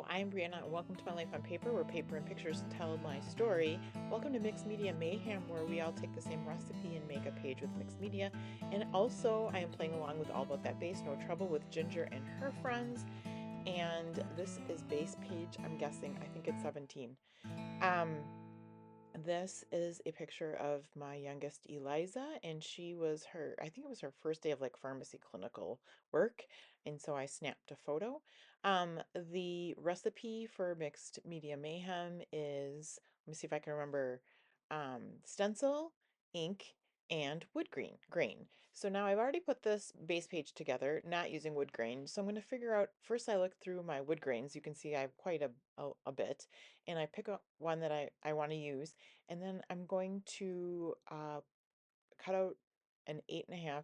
Hello, I'm Brianna, and welcome to My Life on Paper, where paper and pictures tell my story. Welcome to Mixed Media Mayhem, where we all take the same recipe and make a page with mixed media. And also, I am playing along with All About That Bass, No Trouble with Ginger and her friends. And this is base page, I'm guessing, I think it's 17. Um, this is a picture of my youngest Eliza, and I think it was her first day of like pharmacy clinical work, and so I snapped a photo. The recipe for mixed media mayhem is, let me see if I can remember, stencil, ink, and wood grain. So now I've already put this base page together, not using wood grain. So I'm going to figure out, first I look through my wood grains. You can see I have quite a bit, and I pick up one that I want to use. And then I'm going to cut out an 8.5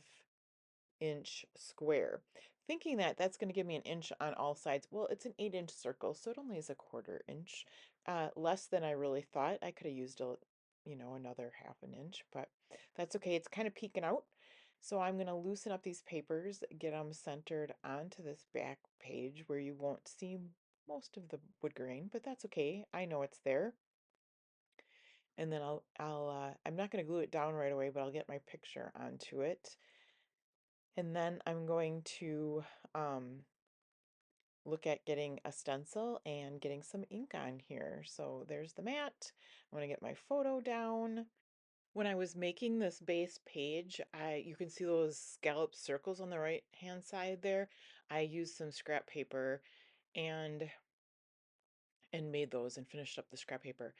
inch square, thinking that that's going to give me an inch on all sides. Well, it's an 8 inch circle, so it only is a 1/4 inch, less than I really thought. I could have used another 1/2 inch, but that's okay. It's kind of peeking out. So I'm going to loosen up these papers, get them centered onto this back page where you won't see most of the wood grain, but that's okay. I know it's there. And then I'm not going to glue it down right away, but I'll get my picture onto it. And then I'm going to um, look at getting a stencil and getting some ink on here. So there's the mat. I'm going to get my photo down. When I was making this base page, you can see those scalloped circles on the right hand side there. I used some scrap paper and made those and finished up the scrap paper.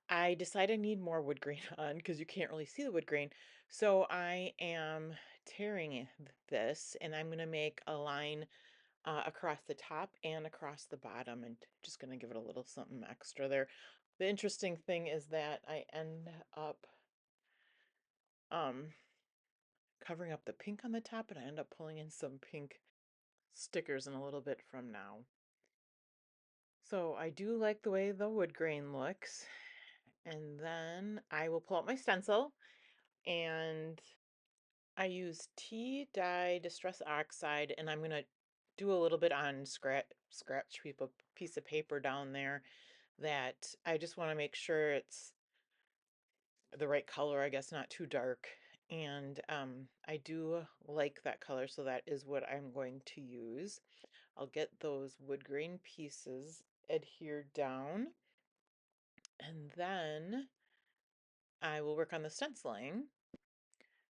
I decided I need more wood grain on because you can't really see the wood grain. So I am tearing this, and I'm going to make a line across the top and across the bottom, and just going to give it a little something extra there. The interesting thing is that I end up um, covering up the pink on the top, and I end up pulling in some pink stickers in a little bit from now. So I do like the way the wood grain looks. And then I will pull out my stencil, and I use tea dye distress oxide, and I'm gonna do a little bit on scratch piece of paper down there, that I just want to make sure it's the right color, I guess not too dark. And I do like that color, so that is what I'm going to use. I'll get those wood grain pieces adhered down, and then I will work on the stenciling.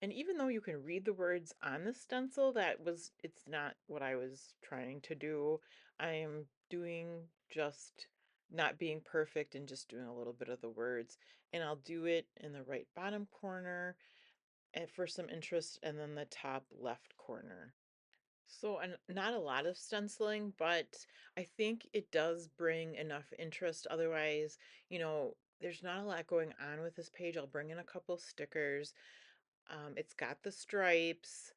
And even though you can read the words on the stencil, it's not what I was trying to do. I am doing just not being perfect and just doing a little bit of the words. And I'll do it in the right bottom corner and for some interest, and then the top left corner. So, and not a lot of stenciling, but I think it does bring enough interest. Otherwise, there's not a lot going on with this page. I'll bring in a couple stickers. It's got the stripes,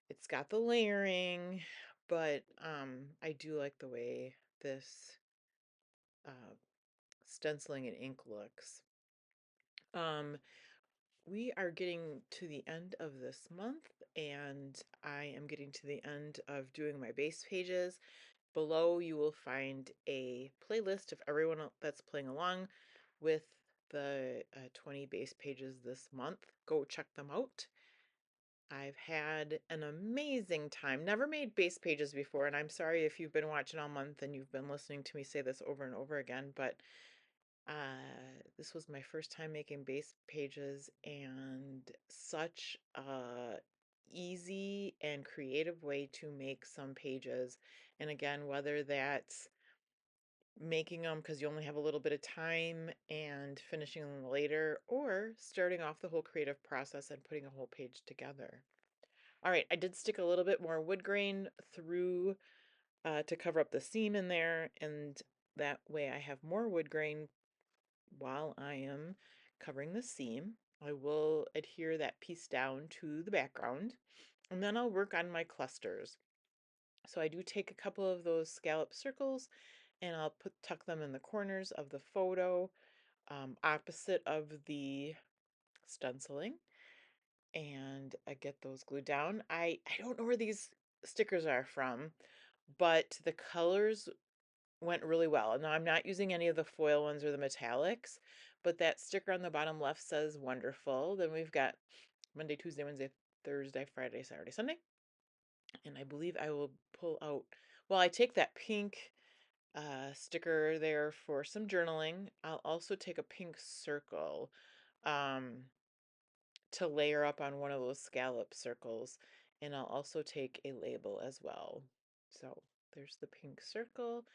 it's got the layering, but I do like the way this uh, stenciling and ink looks. Um, we are getting to the end of this month, and I am getting to the end of doing my base pages. Below, you will find a playlist of everyone that's playing along with the 20 base pages this month. Go check them out. I've had an amazing time. Never made base pages before, and I'm sorry if you've been watching all month and you've been listening to me say this over and over again, but this was my first time making base pages, and such a easy and creative way to make some pages. And again, whether that's making them because you only have a little bit of time and finishing them later, or starting off the whole creative process and putting a whole page together. All right, I did stick a little bit more wood grain through to cover up the seam in there, and that way I have more wood grain while I am covering the seam. I will adhere that piece down to the background, and then I'll work on my clusters. So I do take a couple of those scallop circles, and I'll tuck them in the corners of the photo, opposite of the stenciling, and I get those glued down. I don't know where these stickers are from, but the colors went really well. Now I'm not using any of the foil ones or the metallics, but that sticker on the bottom left says wonderful. Then we've got Monday, Tuesday, Wednesday, Thursday, Friday, Saturday, Sunday. And I believe I will pull out, well, I take that pink sticker there for some journaling. I'll also take a pink circle um, to layer up on one of those scallop circles. And I'll also take a label as well. So there's the pink circle,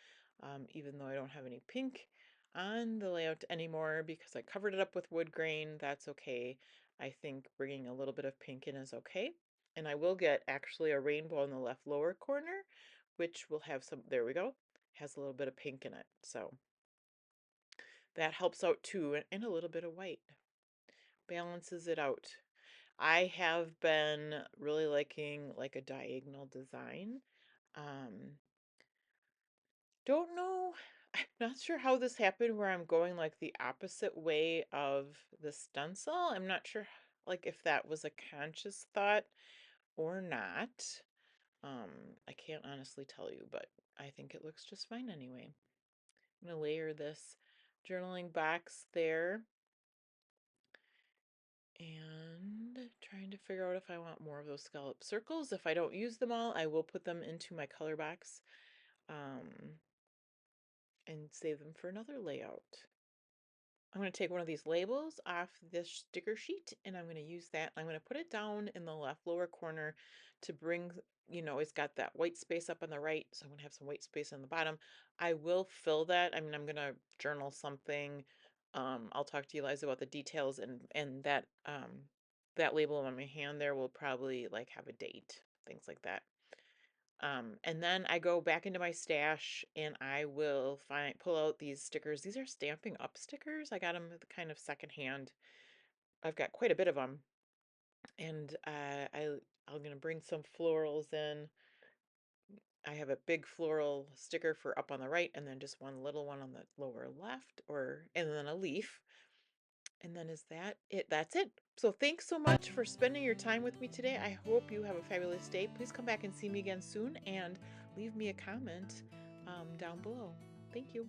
even though I don't have any pink on the layout anymore because I covered it up with wood grain. That's okay. I think bringing a little bit of pink in is okay. And I will get actually a rainbow in the left lower corner, which will have some, there we go, has a little bit of pink in it. So that helps out too, and a little bit of white balances it out. I have been really liking like a diagonal design. Um, don't know, I'm not sure how this happened where I'm going like the opposite way of the stencil. I'm not sure like if that was a conscious thought or not. Um, I can't honestly tell you, but I think it looks just fine anyway. I'm gonna layer this journaling box there and trying to figure out if I want more of those scallop circles. If I don't use them all, I will put them into my color box and save them for another layout. I'm going to take one of these labels off this sticker sheet and I'm going to use that. I'm going to put it down in the left lower corner to bring, you know, it's got that white space up on the right. So I'm going to have some white space on the bottom. I will fill that. I mean, I'm going to journal something. I'll talk to you, Eliza, about the details and that label on my hand there will probably like have a date, things like that. And then I go back into my stash and I will pull out these stickers. These are Stamping Up stickers. I got them kind of secondhand. I've got quite a bit of them. And I'm gonna bring some florals in. I have a big floral sticker for up on the right and then just one little one on the lower left and then a leaf. And then is that it? That's it. So thanks so much for spending your time with me today. I hope you have a fabulous day. Please come back and see me again soon and leave me a comment down below. Thank you.